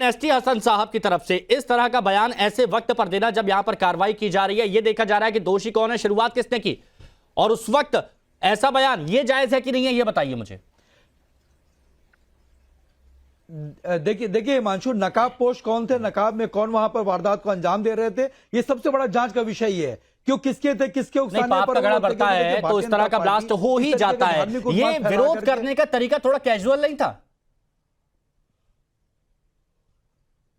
ST Hasan साहब की तरफ से इस तरह का बयान ऐसे वक्त पर देना जब यहां पर कार्रवाई की जा रही है, यह देखा जा रहा है कि दोषी कौन है, शुरुआत किसने की, और उस वक्त ऐसा बयान ये जायज है कि नहीं है, यह बताइए मुझे। देखिए हिमांशु, नकाब पोश कौन थे, नकाब में कौन वहां पर वारदात को अंजाम दे रहे थे, ये सबसे बड़ा जांच का विषय ये है। क्यों, किसके थे, किसके उकसाने पाप का गड़ा बढ़ता है तो इस तरह का ब्लास्ट हो ही जाता है। ये विरोध करने का तरीका थोड़ा कैजुअल नहीं था।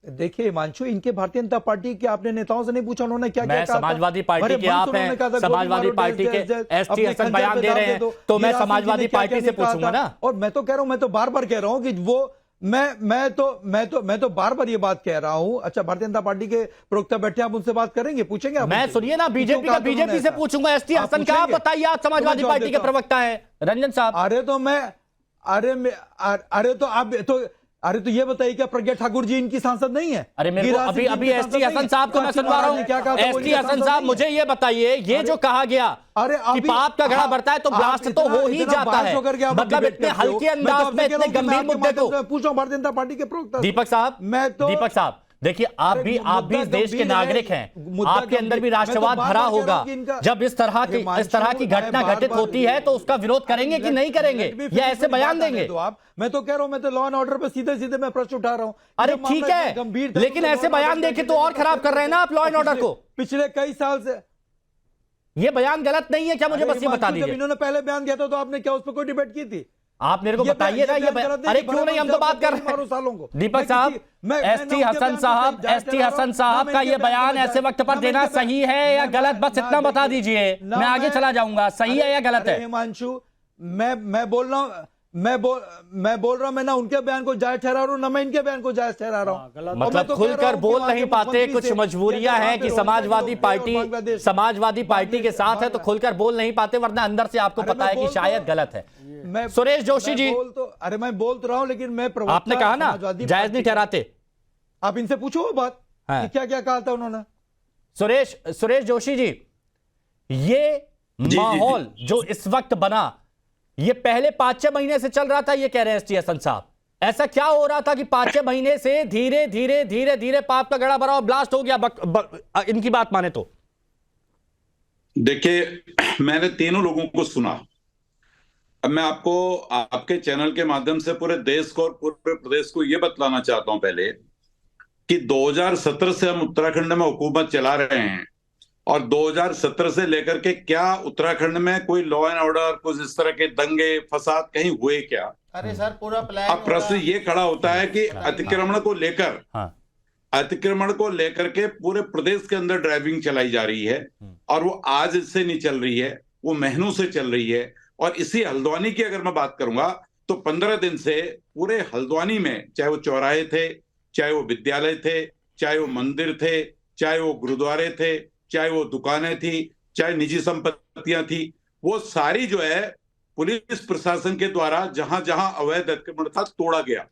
देखिए हिमांशु, इनके भारतीय जनता पार्टी के आपने नेताओं से नहीं पूछा उन्होंने क्या क्या कहा? समाजवादी पार्टी के आप हैं, समाजवादी पार्टी के एसटी हसन बयान दे रहे हैं, तो मैं समाजवादी पार्टी से पूछूंगा ना। और मैं तो कह रहा हूं, मैं तो बार बार कह रहा हूं कि वो मैं तो बार बार ये बात कह रहा हूं। अच्छा, भारतीय जनता पार्टी के प्रवक्ता बैठे, आप उनसे बात करेंगे, पूछेंगे आप? मैं सुनिए ना, बीजेपी से पूछूंगा। एसटी हसन का आप बताइए, आप समाजवादी पार्टी के प्रवक्ता है रंजन साहब। अरे तो ये बताइए, क्या प्रज्ञा ठाकुर जी इनकी सांसद नहीं है? अरे मेरे को अभी एसटी हसन साहब को मैं सुनवा रहा हूँ। एसटी हसन साहब, मुझे ये बताइए, ये जो कहा गया कि पाप का घड़ा बढ़ता है तो ब्लास्ट तो हो ही जाता है, मतलब इतने हल्के अंदाज में इतने गंभीर मुद्दे को पूछो भारतीय जनता पार्टी के प्रवक्ता दीपक साहब, देखिए आप भी इस देश के नागरिक हैं, आपके अंदर भी राष्ट्रवाद भरा होगा। जब इस तरह की घटना घटित होती है तो उसका विरोध करेंगे कि नहीं करेंगे, या ऐसे बयान देंगे? तो आप, मैं तो कह रहा हूं, मैं तो लॉ एंड ऑर्डर पे सीधे सीधे मैं प्रश्न उठा रहा हूं। अरे ठीक है, लेकिन ऐसे बयान देके तो और खराब कर रहे हैं ना आप लॉ एंड ऑर्डर को। पिछले कई साल से ये बयान गलत नहीं है क्या? मुझे बस ये बता दीजिए। इन्होंने पहले बयान दिया था तो आपने क्या उस पर कोई डिबेट की थी? आप मेरे को बताइए ना, ये अरे क्यों नहीं, हम तो बात कर रहे हैं सालों को। दीपक साहब, एसटी हसन साहब का ये बयान ऐसे वक्त पर देना सही है या गलत, बस इतना बता दीजिए, मैं आगे चला जाऊंगा। सही है या गलत है? हिमांशु, मैं बोल रहा हूं, मैं ना उनके बयान को जायज ठहरा रहा हूं, ना मैं इनके बयान को जायज ठहरा रहा हूं। मतलब खुलकर बोल नहीं पाते, कुछ मजबूरियां हैं कि समाजवादी पार्टी के साथ है तो खुलकर बोल नहीं पाते, वरना अंदर से आपको पता है कि शायद गलत है। सुरेश जोशी जी, अरे मैं बोल तो रहा हूं, लेकिन मैं आपने कहा ना जायज नहीं ठहराते, आप इनसे पूछो वो बात कि क्या क्या कहा था उन्होंने। सुरेश जोशी जी, ये माहौल जो इस वक्त बना, ये पहले 5-6 महीने से चल रहा था, ये कह रहे हैं एसटी हसन साहब। ऐसा क्या हो रहा था कि 5-6 महीने से धीरे धीरे पाप का गड़ा भरा और ब्लास्ट हो गया? इनकी बात माने तो देखिए, मैंने तीनों लोगों को सुना। अब मैं आपको आपके चैनल के माध्यम से पूरे देश को और पूरे प्रदेश को यह बतलाना चाहता हूं पहले कि 2017 से हम उत्तराखंड में हुकूमत चला रहे हैं, और 2017 से लेकर के क्या उत्तराखंड में कोई लॉ एंड ऑर्डर, कुछ इस तरह के दंगे फसाद कहीं हुए क्या? अरे सर, पूरा प्लान। अब प्रश्न ये खड़ा होता है कि अतिक्रमण को लेकर के पूरे प्रदेश के अंदर ड्राइविंग चलाई जा रही है, और वो आज से नहीं चल रही है, वो महीनों से चल रही है। और इसी हल्द्वानी की अगर मैं बात करूंगा तो 15 दिन से पूरे हल्द्वानी में, चाहे वो चौराहे थे, चाहे वो विद्यालय थे, चाहे वो मंदिर थे, चाहे वो गुरुद्वारे थे, चाहे वो दुकानें थी, चाहे निजी संपत्तियां थी, वो सारी जो है पुलिस प्रशासन के द्वारा जहां जहां अवैध अतिक्रमण था तोड़ा गया।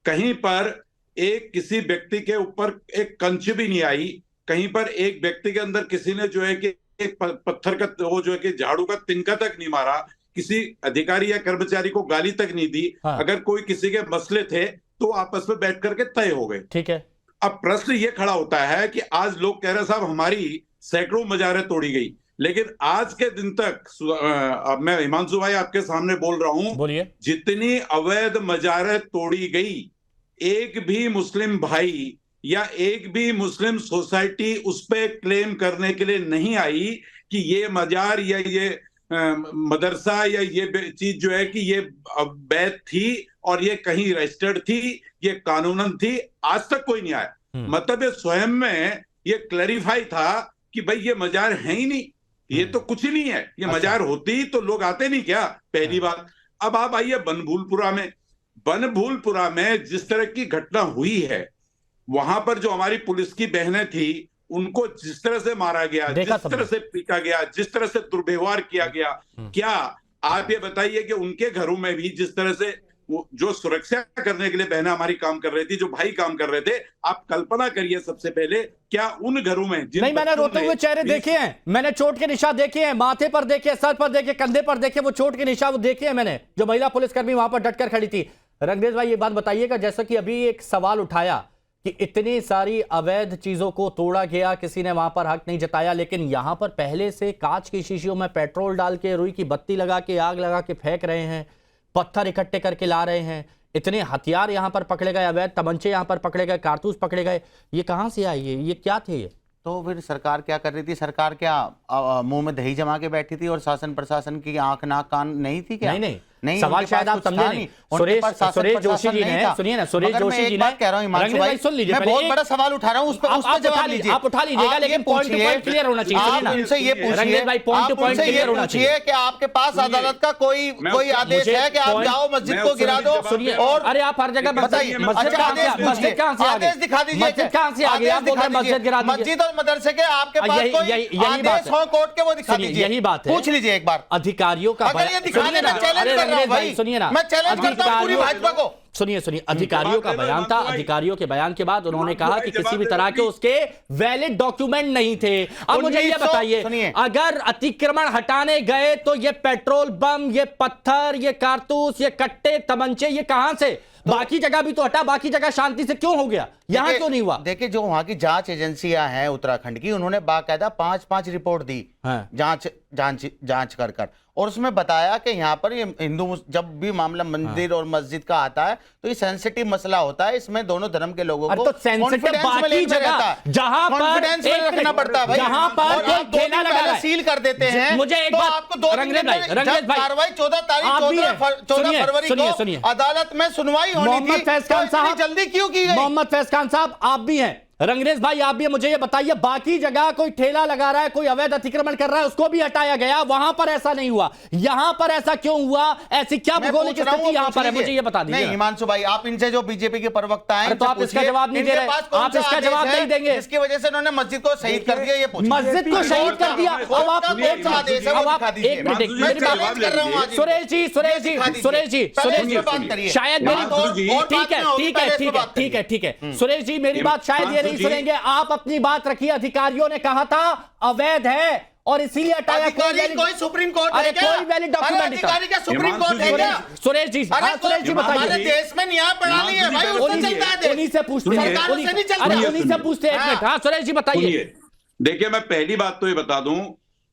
कहीं पर किसी व्यक्ति के ऊपर एक कंच भी नहीं आई, कहीं पर एक व्यक्ति के अंदर किसी ने जो है कि एक पत्थर का वो जो है कि झाड़ू का तिनका तक नहीं मारा, किसी अधिकारी या कर्मचारी को गाली तक नहीं दी। अगर कोई किसी के मसले थे तो आपस में बैठ करके तय हो गए। ठीक है। अब प्रश्न ये खड़ा होता है कि आज लोग कह रहे साहब हमारी सैकड़ों मजारें तोड़ी गई, लेकिन आज के दिन तक, अब मैं हिमांशु भाई आपके सामने बोल रहा हूं, बोलिए, जितनी अवैध मजारें तोड़ी गई, एक भी मुस्लिम भाई या एक भी मुस्लिम सोसाइटी उस पे क्लेम करने के लिए नहीं आई कि ये मजार या ये मदरसा या ये चीज जो है कि ये अवैध थी और ये कहीं रजिस्टर्ड थी, ये कानूनन थी। आज तक कोई नहीं आया। मतलब ये स्वयं में ये क्लैरिफाई था कि भाई ये मजार है ही नहीं, ये तो कुछ ही नहीं है। ये मजार होती तो लोग आते नहीं क्या? पहली बात। अब आप आइए बनभूलपुरा में जिस तरह की घटना हुई है, वहां पर जो हमारी पुलिस की बहनें थी, उनको जिस तरह से मारा गया, जिस तरह से पीटा गया, जिस तरह से दुर्व्यवहार किया गया, क्या आप ये बताइए कि उनके घरों में भी जिस तरह से जो सुरक्षा करने के लिए बहनें हमारी काम कर रही थी, जो भाई काम कर रहे थे, आप कल्पना करिए सबसे पहले, क्या उन घरों में नहीं, मैंने रोते हुए चेहरे देखे हैं, मैंने चोट के निशान देखे हैं, माथे पर देखे, सर पर देखे, कंधे पर देखे, वो चोट के निशान वो देखे हैं मैंने, जो महिला पुलिसकर्मी वहां पर डटकर खड़ी थी। रंगरेज भाई, ये बात बताइएगा, जैसा कि अभी एक सवाल उठाया कि इतनी सारी अवैध चीजों को तोड़ा गया, किसी ने वहां पर हक नहीं जताया, लेकिन यहां पर पहले से कांच की शीशियों में पेट्रोल डाल के, रुई की बत्ती लगा के, आग लगा के फेंक रहे हैं, पत्थर इकट्ठे करके ला रहे हैं, इतने हथियार यहां पर पकड़े गए, अवैध तमंचे यहां पर पकड़े गए, कारतूस पकड़े गए। ये कहां से आई? ये क्या थे ये? तो फिर सरकार क्या कर रही थी? सरकार क्या मुंह में दही जमा के बैठी थी और शासन प्रशासन की आंख नाक कान नहीं थी क्या? नहीं, सवाल शायद आप समझे नहीं। सुरेश जोशी जी ने, सुनिए ना, सुरेश जोशी जी ने, कह रहा हूं सुन लीजिए, मैं बहुत बड़ा सवाल उठा रहा हूं, उस पर जवाब लीजिए। आप उठा लीजिएगा, लेकिन पॉइंट टू पॉइंट क्लियर होना चाहिए। आप उनसे ये पूछिए कि आपके पास अदालत का कोई आदेश है कि आप जाओ मस्जिद को गिरा दो? और अरे आप हर जगह बताइए, मस्जिद कहां से आदेश दिखा दीजिए, मस्जिद कहां से आ गई? आप बोल रहे हैं मस्जिद गिरा दीजिए। मस्जिद और मदरसे के आपके पास कोई आदेश हो कोर्ट के, वो दिखा दीजिए। यही बात है, पूछ लीजिए एक बार अधिकारियों का। अगर ये दिखाने में चैलेंज कर रहा हूं भाई, सुनिए ना, मैं चैलेंज करता हूं पूरी भाजपा को। सुनिए, अधिकारियों का बयान था। अधिकारियों के बयान के बाद उन्होंने कहा कि किसी भी तरह के उसके वैलिड डॉक्यूमेंट नहीं थे। अब मुझे ये बताइए, अगर अतिक्रमण हटाने गए तो ये पेट्रोल बम, ये पत्थर, ये कारतूस, ये कट्टे, तमंचे, ये कहां से? बाकी जगह भी तो हटा, बाकी जगह शांति से क्यों हो गया, यहां क्यों नहीं हुआ? देखिए, जो वहां की जांच एजेंसियां हैं उत्तराखंड की, उन्होंने बाकायदा 5 रिपोर्ट दी, जांच कर और उसमें बताया कि यहाँ पर ये हिंदू, जब भी मामला मंदिर और मस्जिद का आता है तो ये सेंसिटिव मसला होता है, इसमें दोनों धर्म के लोगों को सेंसिटिव बाकी जगह जहां पर रखना पड़ता है भाई, जहां पर कोई ठेला लगा है, सील कर देते हैं। मुझे एक बात, आपको 2 दिन में कार्रवाई 14 फरवरी को अदालत में सुनवाई होनी थी। मोहम्मद फैज खान साहब, जल्दी क्यों की गई? मोहम्मद फैज खान साहब आप भी हैं, रंगरेज भाई आप भी हैं, मुझे ये बताइए, बाकी जगह कोई ठेला लगा रहा है, कोई अवैध अतिक्रमण कर रहा है, उसको भी हटाया गया, वहां पर ऐसा नहीं हुआ, यहां पर ऐसा क्यों हुआ? ऐसी क्या भूगोलिक स्थिति यहां पर है, मुझे ये बता दीजिए। नहीं हिमांशु भाई, आप इनसे जो बीजेपी के प्रवक्ता हैं, तो आप इसका जवाब नहीं दे रहे, आप इसका जवाब नहीं देंगे, इसकी वजह से उन्होंने मस्जिद को शहीद कर दिया। ये मस्जिद को शहीद कर दिया। अब आप एक मिनट, सुरेश जी शायद मेरी, ठीक है सुरेश जी, मेरी बात शायद ये नहीं सुनेंगे। आप अपनी बात रखिए, अधिकारियों ने कहा था अवैध है और इसीलिए हटाया। कोई सुप्रीम कोर्ट है क्या? कोई वैलिड डॉक्यूमेंट अधिकारी का सुप्रीम कोर्ट है क्या? सुरेश जी बताइए। हमारे देश में न्याय प्रणाली है भाई, उससे चलता है देश। उन्हीं से पूछते हैं, उन्हीं से पूछते हैं। एक मिनट, हाँ सुरेश जी बताइए। देखिए, मैं पहली बात तो ये बता दूं,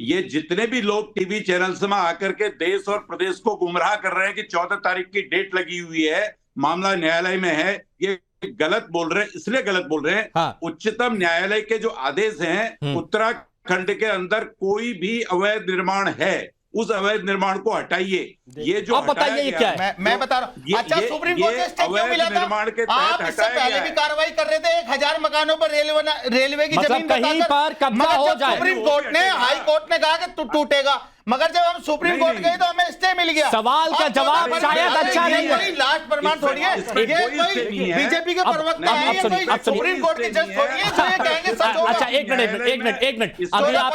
ये जितने भी लोग टीवी चैनल्स में आकर के देश और प्रदेश को गुमराह कर रहे हैं कि 14 तारीख की डेट लगी हुई है, मामला न्यायालय में है, ये गलत बोल रहे हैं। इसलिए गलत बोल रहे हैं, हाँ। उच्चतम न्यायालय के जो आदेश हैं, उत्तराखंड के अंदर कोई भी अवैध निर्माण है, उस अवैध निर्माण को हटाइए। ये जो बताइए ये क्या है? मैं बता रहा हूं। अच्छा, सुप्रीम कोर्ट से स्टे क्यों मिला था? निर्माण के आप इससे पहले भी कार्रवाई कर रहे थे, 1000 मकानों पर रेलवे की जमीन कहीं पर कब्जा हो जाए। सुप्रीम कोर्ट ने, हाई कोर्ट ने कहा कि टूटेगा, मगर जब हम सुप्रीम कोर्ट गए तो हमें स्टे मिल गया। सवाल का जवाब शायद अच्छा नहीं है। लास्ट प्रमाण थोड़ी है, ये कोई बीजेपी के प्रवक्ता है, ये कोई सुप्रीम कोर्ट के जज थोड़ी है, जो ये कहेंगे सच होगा। अच्छा, एक मिनट, अभी आप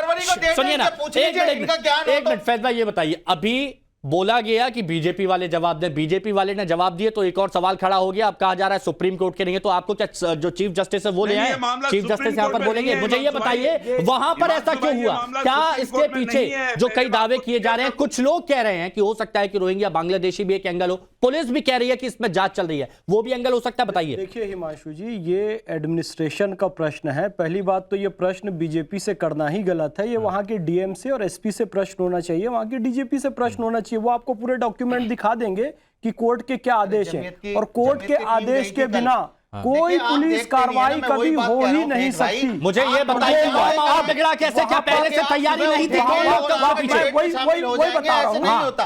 सुनिए ना, एक मिनट फैज भाई ये बताइए, अभी बोला गया कि बीजेपी वाले जवाब दें, बीजेपी वाले ने जवाब दिए तो एक और सवाल खड़ा हो गया। अब कहा जा रहा है सुप्रीम कोर्ट के नहीं है, तो आपको क्या जो चीफ जस्टिस है वो ले आए? चीफ जस्टिस यहां पर बोलेंगे। मुझे ये बताइए, वहां पर ऐसा क्यों हुआ? क्या इसके पीछे जो कई दावे किए जा रहे हैं, कुछ लोग कह रहे हैं कि हो सकता है कि रोहिंग्या बांग्लादेशी भी एक एंगल हो, पुलिस भी कह रही है कि इसमें जांच चल रही है, वो भी एंगल हो सकता है, बताइए। देखिए हिमांशु जी, ये एडमिनिस्ट्रेशन का प्रश्न है। पहली बात तो ये प्रश्न बीजेपी से करना ही गलत है, ये वहां के डीएम से और एसपी से प्रश्न होना चाहिए, वहां के डीजीपी से प्रश्न होना चाहिए। वो आपको पूरे डॉक्यूमेंट दिखा देंगे कि कोर्ट के क्या आदेश हैं, और कोर्ट के आदेश के बिना कोई पुलिस कार्रवाई कभी हो ही नहीं सकती। मुझे ये बताइए, माहौल बिगड़ा कैसे? क्या पहले से तैयारी नहीं थी? वही बता रहा हूँ,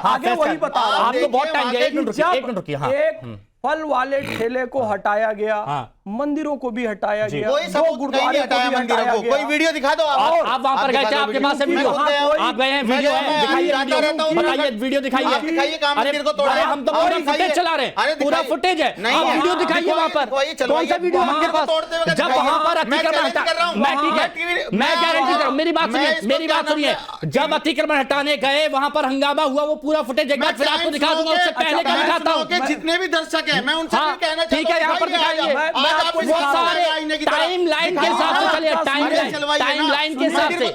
आगे वही बता रहा हूँ। आपको बहुत टाइम दिया, एक मिनट रुकिए। एक फल वाले ठेले को हटाया गया, मंदिरों को भी हटाया गया, दो गुरुद्वारे को भी हटाया गया। कोई वीडियो दिखा दो। आप वहां पर गए थे, आपके पास है वीडियो? आप गए हैं, वीडियो है, दिखाइए बताइए, वीडियो दिखाइए। अरे हम तो पूरा फुटेज चला रहे हैं, पूरा फुटेज है, आप वीडियो दिखाइए वहां पर। कौन सा वीडियो आपके पास? जब वहां पर अतिक्रमण हटा, मैं ठीक है, मैं गारंटी कर रहा हूं, मेरी बात सुनिए, जब अतिक्रमण हटाने गए वहां पर हंगामा हुआ, वो पूरा फुटेज एक बार फिर आपको दिखा दूंगा, उससे पहले का दिखाता हूं। जितने भी दर्शक हैं, मैं उनसे कहना चाहता हूं, ठीक है, यहाँ पर दिखाइए। आपको आप वो दिखा रहा हूं। सारे टाइम लाइन के हिसाब से चलिए, टाइम लाइन के हिसाब से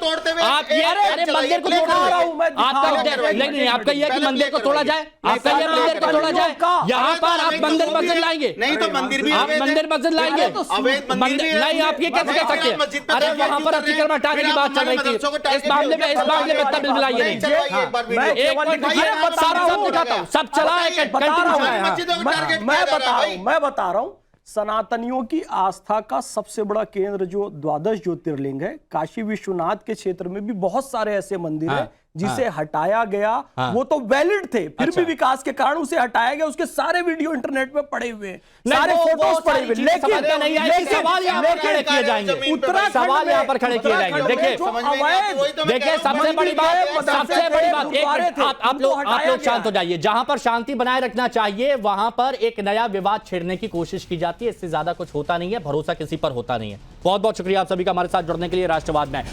आप ये अरे मंदिर को तोड़ा रहा हूं मैं, आपका नहीं, आपका ये कि मंदिर को तोड़ा जाए, आपका ये मंदिर को तोड़ा जाए, यहाँ पर आप मंदिर मस्जिद लाएंगे, नहीं तो मंदिर भी आप मंदिर मस्जिद लाएंगे, नहीं आप ये कैसे कह सकते हैं? अरे वहां पर अतिक्रमण हटाने की बात चल रही थी, इस मामले में तब मिलाइए नहीं, एक पॉइंट सब दिखाता हूं, सब चला मैं बता रहा हूं सनातनियों की आस्था का सबसे बड़ा केंद्र जो द्वादश ज्योतिर्लिंग है, काशी विश्वनाथ के क्षेत्र में भी बहुत सारे ऐसे मंदिर हैं जिसे हटाया गया। वो तो वैलिड थे, फिर भी विकास के कारण उसे हटाया गया। उसके सारे वीडियो इंटरनेट में पड़े हुए हैं, सारे फोटोज पड़े हुए, लेकिन सवाल यहाँ पर खड़े किए जाएंगे, सवाल यहाँ पर खड़े किए जाएंगे। देखिए सबसे बड़ी बात, आप लोग शांत हो जाइए। जहां पर शांति बनाए रखना चाहिए वहां पर एक नया विवाद छेड़ने की कोशिश की जाती है। इससे ज्यादा कुछ होता नहीं है, भरोसा किसी पर होता नहीं है। बहुत बहुत शुक्रिया आप सभी का हमारे साथ जुड़ने के लिए। राष्ट्रवाद में